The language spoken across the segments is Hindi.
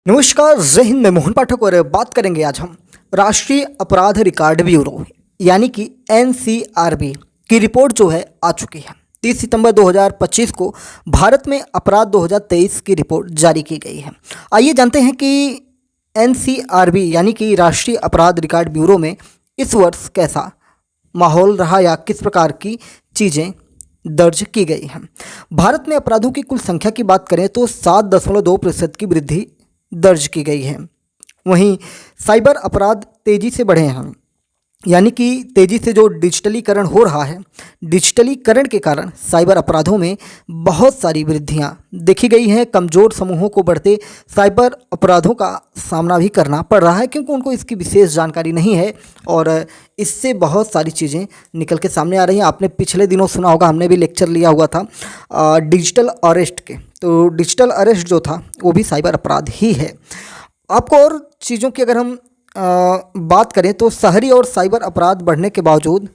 नमस्कार, जय हिंद। मैं मोहन पाठक और बात करेंगे आज हम राष्ट्रीय अपराध रिकॉर्ड ब्यूरो यानी कि एनसीआरबी की रिपोर्ट जो है आ चुकी है। 30 सितंबर 2025 को भारत में अपराध 2023 की रिपोर्ट जारी की गई है। आइए जानते हैं कि एनसीआरबी यानी कि राष्ट्रीय अपराध रिकॉर्ड ब्यूरो में इस वर्ष कैसा माहौल रहा या किस प्रकार की चीज़ें दर्ज की गई हैं। भारत में अपराधों की कुल संख्या की बात करें तो 7.2% की वृद्धि दर्ज की गई है। वहीं साइबर अपराध तेज़ी से बढ़े हैं, यानी कि तेज़ी से जो डिजिटलीकरण हो रहा है, डिजिटलीकरण के कारण साइबर अपराधों में बहुत सारी वृद्धियां देखी गई हैं। कमज़ोर समूहों को बढ़ते साइबर अपराधों का सामना भी करना पड़ रहा है क्योंकि उनको इसकी विशेष जानकारी नहीं है और इससे बहुत सारी चीज़ें निकल के सामने आ रही हैं। आपने पिछले दिनों सुना होगा, हमने भी लेक्चर लिया हुआ था डिजिटल अरेस्ट के। तो डिजिटल अरेस्ट जो था वो भी साइबर अपराध ही है। आपको और चीज़ों की अगर हम बात करें तो शहरी और साइबर अपराध बढ़ने के बावजूद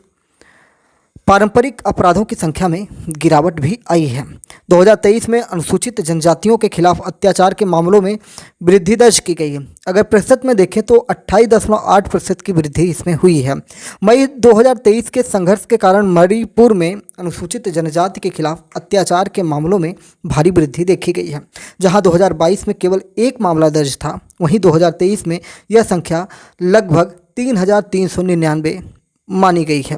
पारंपरिक अपराधों की संख्या में गिरावट भी आई है। 2023 में अनुसूचित जनजातियों के खिलाफ अत्याचार के मामलों में वृद्धि दर्ज की गई है। अगर प्रतिशत में देखें तो 28.8% की वृद्धि इसमें हुई है। मई 2023 के संघर्ष के कारण मणिपुर में अनुसूचित जनजाति के खिलाफ अत्याचार के मामलों में भारी वृद्धि देखी गई है। जहां 2022 में केवल एक मामला दर्ज था, वहीं 2023 में यह संख्या लगभग 3,399 मानी गई है।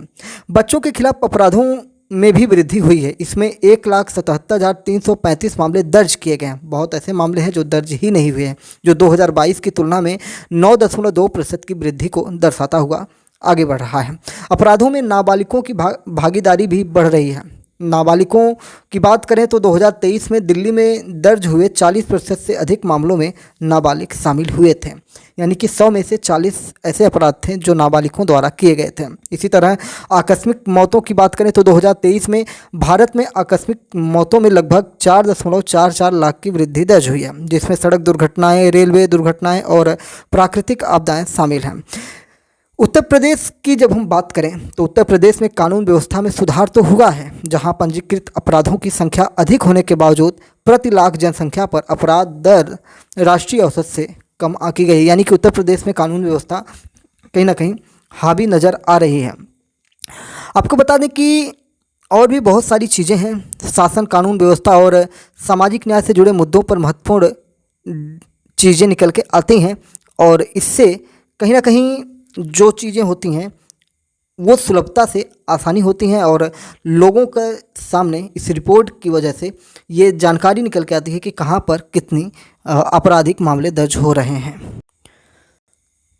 बच्चों के खिलाफ अपराधों में भी वृद्धि हुई है। इसमें 1,77,335 मामले दर्ज किए गए हैं। बहुत ऐसे मामले हैं जो दर्ज ही नहीं हुए हैं, जो 2022 की तुलना में 9.2% की वृद्धि को दर्शाता हुआ आगे बढ़ रहा है। अपराधों में नाबालिगों की भागीदारी भी बढ़ रही है। नाबालिगों की बात करें तो 2023 में दिल्ली में दर्ज हुए 40% से अधिक मामलों में नाबालिग शामिल हुए थे, यानी कि 100 में से 40 ऐसे अपराध थे जो नाबालिगों द्वारा किए गए थे। इसी तरह आकस्मिक मौतों की बात करें तो 2023 में भारत में आकस्मिक मौतों में लगभग 4.44 लाख की वृद्धि दर्ज हुई है, जिसमें सड़क दुर्घटनाएं, रेलवे दुर्घटनाएं और प्राकृतिक आपदाएं शामिल हैं। उत्तर प्रदेश की जब हम बात करें तो उत्तर प्रदेश में कानून व्यवस्था में सुधार तो हुआ है, जहां पंजीकृत अपराधों की संख्या अधिक होने के बावजूद प्रति लाख जनसंख्या पर अपराध दर राष्ट्रीय औसत से कम आंकी गई है। यानी कि उत्तर प्रदेश में कानून व्यवस्था कहीं ना कहीं हावी नज़र आ रही है। आपको बता दें कि और भी बहुत सारी चीज़ें हैं। शासन, कानून व्यवस्था और सामाजिक न्याय से जुड़े मुद्दों पर महत्वपूर्ण चीज़ें निकल के आती हैं और इससे कहीं ना कहीं जो चीज़ें होती हैं वो सुलभता से आसानी होती हैं और लोगों के सामने इस रिपोर्ट की वजह से ये जानकारी निकल के आती है कि कहाँ पर कितनी आपराधिक मामले दर्ज हो रहे हैं।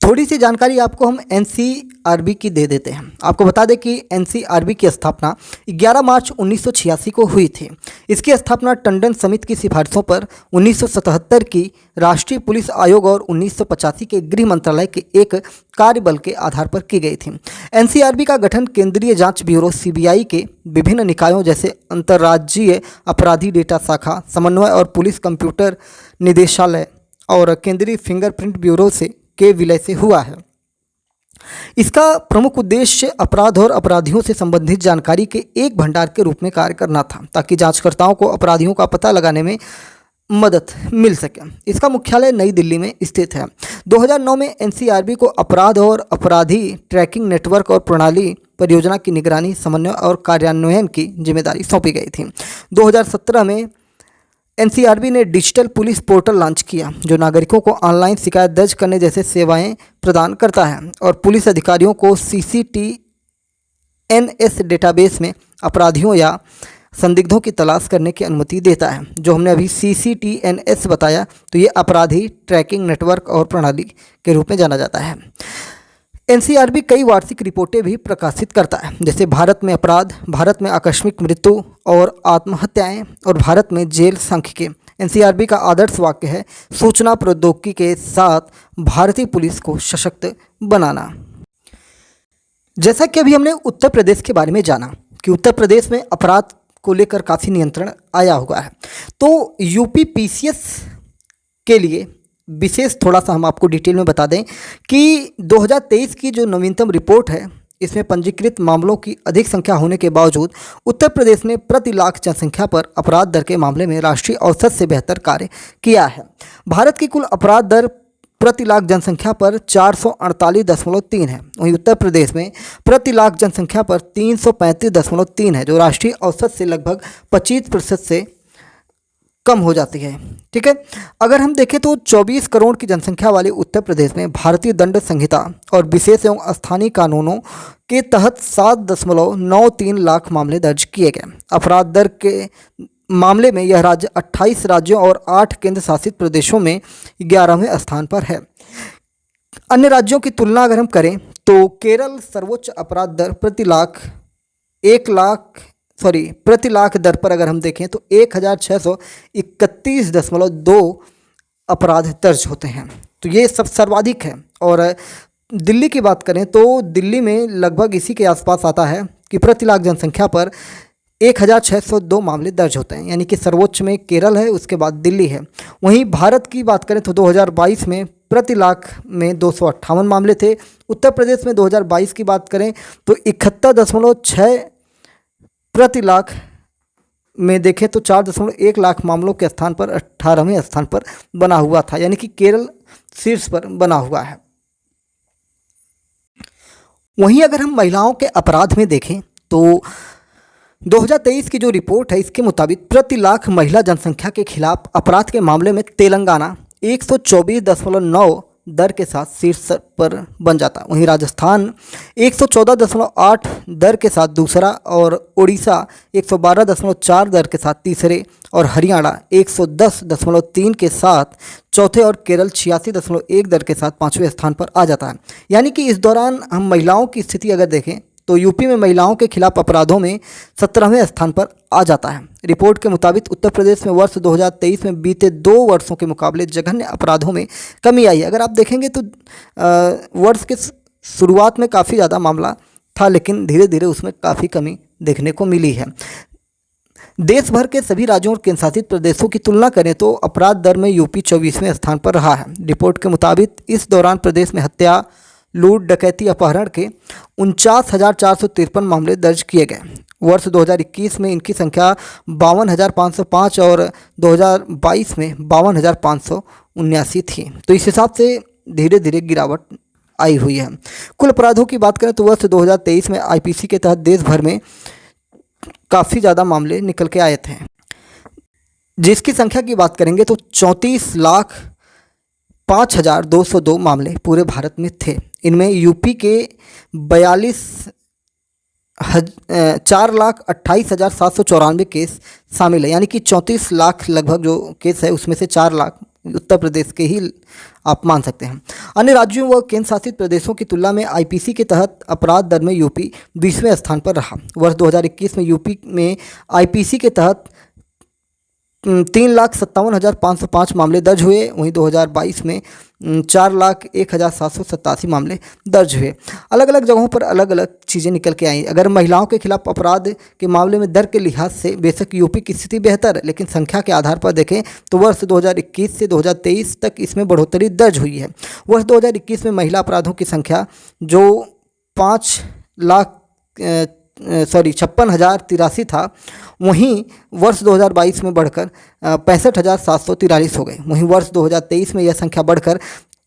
थोड़ी सी जानकारी आपको हम एनसीआरबी की दे देते हैं। आपको बता दें कि एनसीआरबी की स्थापना 11 मार्च 1986 को हुई थी। इसकी स्थापना टंडन समिति की सिफारिशों पर 1977 की राष्ट्रीय पुलिस आयोग और 1985 के गृह मंत्रालय के एक कार्यबल के आधार पर की गई थी। एनसीआरबी का गठन केंद्रीय जांच ब्यूरो सीबीआई के विभिन्न निकायों जैसे अंतर्राज्यीय अपराधी डेटा शाखा, समन्वय और पुलिस कंप्यूटर निदेशालय और केंद्रीय फिंगरप्रिंट ब्यूरो के विलय से हुआ है। इसका प्रमुख उद्देश्य अपराध और अपराधियों से संबंधित जानकारी के एक भंडार के रूप में कार्य करना था, ताकि जांचकर्ताओं को अपराधियों का पता लगाने में मदद मिल सके। इसका मुख्यालय नई दिल्ली में स्थित है। 2009 में एनसीआरबी को अपराध और अपराधी ट्रैकिंग नेटवर्क और प्रणाली परियोजना की निगरानी, समन्वय और कार्यान्वयन की जिम्मेदारी सौंपी गई थी। 2017 में एनसीआरबी ने डिजिटल पुलिस पोर्टल लॉन्च किया, जो नागरिकों को ऑनलाइन शिकायत दर्ज करने जैसे सेवाएं प्रदान करता है और पुलिस अधिकारियों को सीसीटीएनएस डेटाबेस में अपराधियों या संदिग्धों की तलाश करने की अनुमति देता है। जो हमने अभी सीसीटीएनएस बताया, तो ये अपराधी ट्रैकिंग नेटवर्क और प्रणाली के रूप में जाना जाता है। एनसीआरबी कई वार्षिक रिपोर्टें भी प्रकाशित करता है, जैसे भारत में अपराध, भारत में आकस्मिक मृत्यु और आत्महत्याएं और भारत में जेल सांख्यिकी। एनसीआरबी का आदर्श वाक्य है, सूचना प्रौद्योगिकी के साथ भारतीय पुलिस को सशक्त बनाना। जैसा कि अभी हमने उत्तर प्रदेश के बारे में जाना कि उत्तर प्रदेश में अपराध को लेकर काफ़ी नियंत्रण आया हुआ है, तो यूपी पीसीएस के लिए विशेष थोड़ा सा हम आपको डिटेल में बता दें कि 2023 की जो नवीनतम रिपोर्ट है इसमें पंजीकृत मामलों की अधिक संख्या होने के बावजूद उत्तर प्रदेश ने प्रति लाख जनसंख्या पर अपराध दर के मामले में राष्ट्रीय औसत से बेहतर कार्य किया है। भारत की कुल अपराध दर प्रति लाख जनसंख्या पर 448.3 है। वहीं उत्तर प्रदेश में प्रति लाख जनसंख्या पर 335.3 है, जो राष्ट्रीय औसत से लगभग 25% से कम हो जाती है। ठीक है, अगर हम देखें तो 24 करोड़ की जनसंख्या वाले उत्तर प्रदेश में भारतीय दंड संहिता और विशेष एवं स्थानीय कानूनों के तहत 7.93 लाख मामले दर्ज किए गए। अपराध दर के मामले में यह राज्य 28 राज्यों और 8 केंद्र शासित प्रदेशों में 11वें स्थान पर है। अन्य राज्यों की तुलना अगर हम करें तो केरल सर्वोच्च अपराध दर प्रति लाख दर पर अगर हम देखें तो 1631.2 अपराध दर्ज होते हैं, तो ये सब सर्वाधिक है। और दिल्ली की बात करें तो दिल्ली में लगभग इसी के आसपास आता है कि प्रति लाख जनसंख्या पर 1602 मामले दर्ज होते हैं, यानी कि सर्वोच्च में केरल है, उसके बाद दिल्ली है। वहीं भारत की बात करें तो 2022 में प्रति लाख में 258 मामले थे। उत्तर प्रदेश में 2022 की बात करें तो 71.6 प्रति लाख में देखें तो 4.1 लाख मामलों के स्थान पर 18वें स्थान पर बना हुआ था, यानी कि केरल शीर्ष पर बना हुआ है। वहीं अगर हम महिलाओं के अपराध में देखें तो 2023 की जो रिपोर्ट है इसके मुताबिक प्रति लाख महिला जनसंख्या के खिलाफ अपराध के मामले में तेलंगाना 124.9 दर के साथ शीर्ष पर बन जाता। वहीं राजस्थान 114.8 दर के साथ दूसरा, और उड़ीसा 112.4 दर के साथ तीसरे, और हरियाणा 110.3 के साथ चौथे, और केरल 86.1 दर के साथ 5वें स्थान पर आ जाता है। यानी कि इस दौरान हम महिलाओं की स्थिति अगर देखें तो यूपी में महिलाओं के खिलाफ अपराधों में 17वें स्थान पर आ जाता है। रिपोर्ट के मुताबिक उत्तर प्रदेश में वर्ष 2023 में बीते 2 वर्षों के मुकाबले जघन्य अपराधों में कमी आई है। अगर आप देखेंगे तो वर्ष के शुरुआत में काफ़ी ज़्यादा मामला था, लेकिन धीरे धीरे उसमें काफ़ी कमी देखने को मिली है। देश भर के सभी राज्यों और केंद्रशासित प्रदेशों की तुलना करें तो अपराध दर में यूपी 24वें स्थान पर रहा है। रिपोर्ट के मुताबिक इस दौरान प्रदेश में हत्या, लूट, डकैती, अपहरण के 49,453 मामले दर्ज किए गए। वर्ष 2021 में इनकी संख्या 52,505 और 2022 में 52,579 थी। तो इस हिसाब से धीरे धीरे गिरावट आई हुई है। कुल अपराधों की बात करें तो वर्ष 2023 में आईपीसी के तहत देश भर में काफ़ी ज़्यादा मामले निकल के आए थे, जिसकी संख्या की बात करेंगे तो 34,05,202 मामले पूरे भारत में थे। इनमें यूपी के 4,28,794 केस शामिल है, यानी कि 34 लाख लगभग जो केस है उसमें से 4 लाख उत्तर प्रदेश के ही आप मान सकते हैं। अन्य राज्यों व केंद्र शासित प्रदेशों की तुलना में आईपीसी के तहत अपराध दर में यूपी 20वें स्थान पर रहा। वर्ष 2021 में यूपी में आईपीसी के तहत 3,57,505 मामले दर्ज हुए। वहीं 2022 में 4,01,787 मामले दर्ज हुए। अलग अलग जगहों पर अलग अलग चीज़ें निकल के आई। अगर महिलाओं के खिलाफ अपराध के मामले में दर के लिहाज से बेशक यूपी की स्थिति बेहतर है, लेकिन संख्या के आधार पर देखें तो वर्ष 2021 से 2023 तक इसमें बढ़ोतरी दर्ज हुई है। वर्ष 2021 में महिला अपराधों की संख्या जो 56,083 था, वहीं वर्ष 2022 में बढ़कर 65,743 हो गए। वहीं वर्ष 2023 में यह संख्या बढ़कर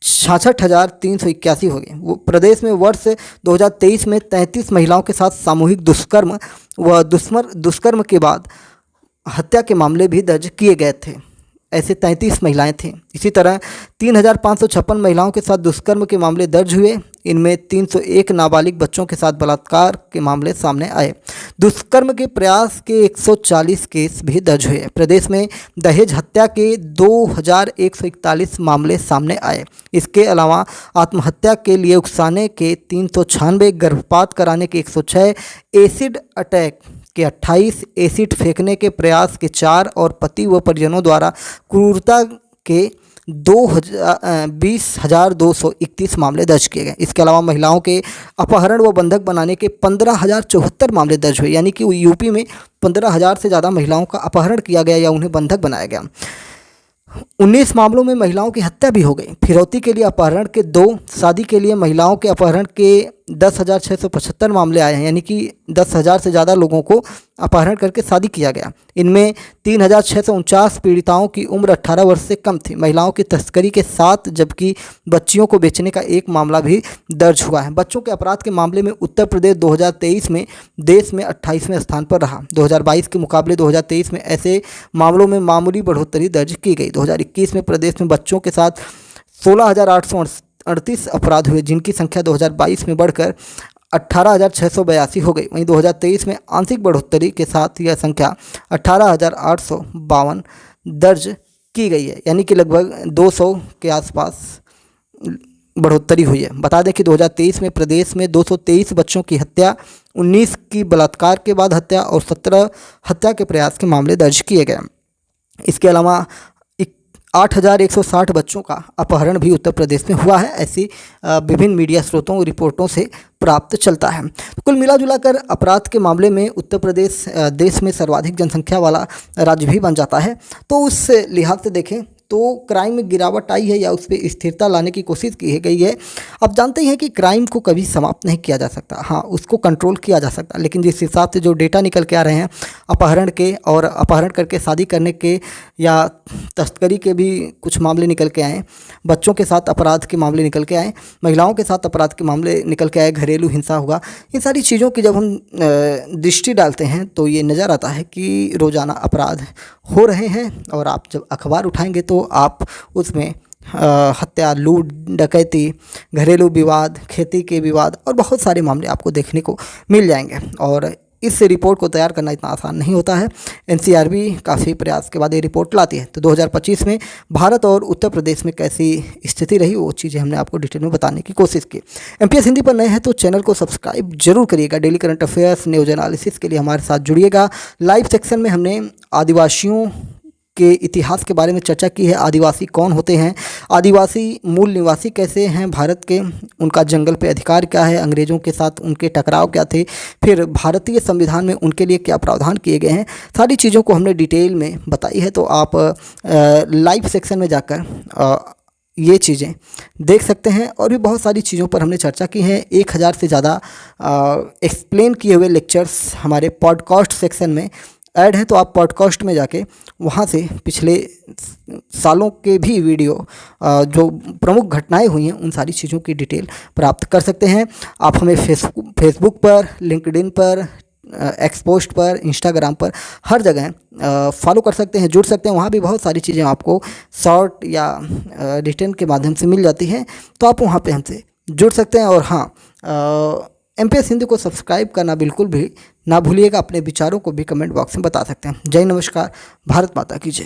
66,381 हो गई। वो प्रदेश में वर्ष 2023 में 33 महिलाओं के साथ सामूहिक दुष्कर्म व दुष्कर्म के बाद हत्या के मामले भी दर्ज किए गए थे। ऐसे 33 महिलाएं थीं। इसी तरह 3,556 महिलाओं के साथ दुष्कर्म के मामले दर्ज हुए। इनमें 301 नाबालिग बच्चों के साथ बलात्कार के मामले सामने आए। दुष्कर्म के प्रयास के 140 केस भी दर्ज हुए। प्रदेश में दहेज हत्या के 2,141 मामले सामने आए। इसके अलावा आत्महत्या के लिए उकसाने के 396, गर्भपात कराने के 106, एसिड अटैक के 28, एसिड फेंकने के प्रयास के 4 और पति व परिजनों द्वारा क्रूरता के 20,231 मामले दर्ज किए गए। इसके अलावा महिलाओं के अपहरण व बंधक बनाने के 15,074 मामले दर्ज हुए, यानी कि यूपी में 15,000 से ज़्यादा महिलाओं का अपहरण किया गया या उन्हें बंधक बनाया गया। 19 मामलों में महिलाओं की हत्या भी हो गई। फिरौती के लिए अपहरण के 2, शादी के लिए महिलाओं के अपहरण के 10,675 मामले आए हैं, यानी कि 10,000 से ज़्यादा लोगों को अपहरण करके शादी किया गया। इनमें 3,649 पीड़िताओं की उम्र 18 वर्ष से कम थी। महिलाओं की तस्करी के साथ जबकि बच्चियों को बेचने का एक मामला भी दर्ज हुआ है। बच्चों के अपराध के मामले में उत्तर प्रदेश 2023 में देश में 28वें स्थान पर रहा। 2022 के मुकाबले 2023 में ऐसे मामलों में मामूली बढ़ोतरी दर्ज की गई। 2021 में प्रदेश में बच्चों के साथ 16,838 अपराध हुए, जिनकी संख्या 2022 में बढ़कर 18,682 हो गई। वहीं 2023 में आंशिक बढ़ोतरी के साथ यह संख्या 18,852 दर्ज की गई है, यानी कि लगभग 200 के आसपास बढ़ोतरी हुई है। बता दें कि 2023 में प्रदेश में 223 बच्चों की हत्या, 19 की बलात्कार के बाद हत्या और 17 हत्या के प्रयास के मामले दर्ज किए गए। इसके अलावा 8,160 बच्चों का अपहरण भी उत्तर प्रदेश में हुआ है, ऐसी विभिन्न मीडिया स्रोतों और रिपोर्टों से प्राप्त चलता है। तो कुल मिला जुला कर अपराध के मामले में उत्तर प्रदेश देश में सर्वाधिक जनसंख्या वाला राज्य भी बन जाता है। तो उस लिहाज से देखें तो क्राइम में गिरावट आई है या उस पर स्थिरता लाने की कोशिश की गई है। अब जानते हैं कि क्राइम को कभी समाप्त नहीं किया जा सकता, हाँ उसको कंट्रोल किया जा सकता, लेकिन जिस हिसाब से जो डेटा निकल के आ रहे हैं अपहरण के और अपहरण करके शादी करने के या तस्करी के भी कुछ मामले निकल के आए, बच्चों के साथ अपराध के मामले निकल के आए, महिलाओं के साथ अपराध के मामले निकल के आए, घरेलू हिंसा हुआ, इन सारी चीज़ों की जब हम दृष्टि डालते हैं तो ये नज़र आता है कि रोज़ाना अपराध हो रहे हैं। और आप जब अखबार उठाएंगे तो आप उसमें हत्या, लूट, डकैती, घरेलू विवाद, खेती के विवाद और बहुत सारे मामले आपको देखने को मिल जाएंगे। और इस रिपोर्ट को तैयार करना इतना आसान नहीं होता है। एनसीआरबी काफ़ी प्रयास के बाद ये रिपोर्ट लाती है। तो 2025 में भारत और उत्तर प्रदेश में कैसी स्थिति रही वो चीज़ें हमने आपको डिटेल में बताने की कोशिश की। एमपीएस हिंदी पर नए हैं तो चैनल को सब्सक्राइब जरूर करिएगा। Daily current affairs, news analysis के लिए हमारे साथ जुड़िएगा। लाइव सेक्शन में हमने आदिवासियों के इतिहास के बारे में चर्चा की है। आदिवासी कौन होते हैं, आदिवासी मूल निवासी कैसे हैं भारत के, उनका जंगल पे अधिकार क्या है, अंग्रेज़ों के साथ उनके टकराव क्या थे, फिर भारतीय संविधान में उनके लिए क्या प्रावधान किए गए हैं, सारी चीज़ों को हमने डिटेल में बताई है। तो आप लाइव सेक्शन में जाकर ये चीज़ें देख सकते हैं। और भी बहुत सारी चीज़ों पर हमने चर्चा की है। 1,000 से ज़्यादा एक्सप्लेन किए हुए लेक्चर्स हमारे पॉडकास्ट सेक्शन में ऐड है, तो आप पॉडकास्ट में जाके वहाँ से पिछले सालों के भी वीडियो जो प्रमुख घटनाएं हुई हैं उन सारी चीज़ों की डिटेल प्राप्त कर सकते हैं। आप हमें फेसबुक पर, लिंक्डइन पर, एक्सपोस्ट पर, इंस्टाग्राम पर, हर जगह फॉलो कर सकते हैं, जुड़ सकते हैं। वहाँ भी बहुत सारी चीज़ें आपको शॉर्ट या रिटर्न के माध्यम से मिल जाती हैं, तो आप वहाँ पे हमसे जुड़ सकते हैं। और हाँ, एमपीएस हिंदी को सब्सक्राइब करना बिल्कुल भी ना भूलिएगा। अपने विचारों को भी कमेंट बॉक्स में बता सकते हैं। जय नमस्कार, भारत माता की जय।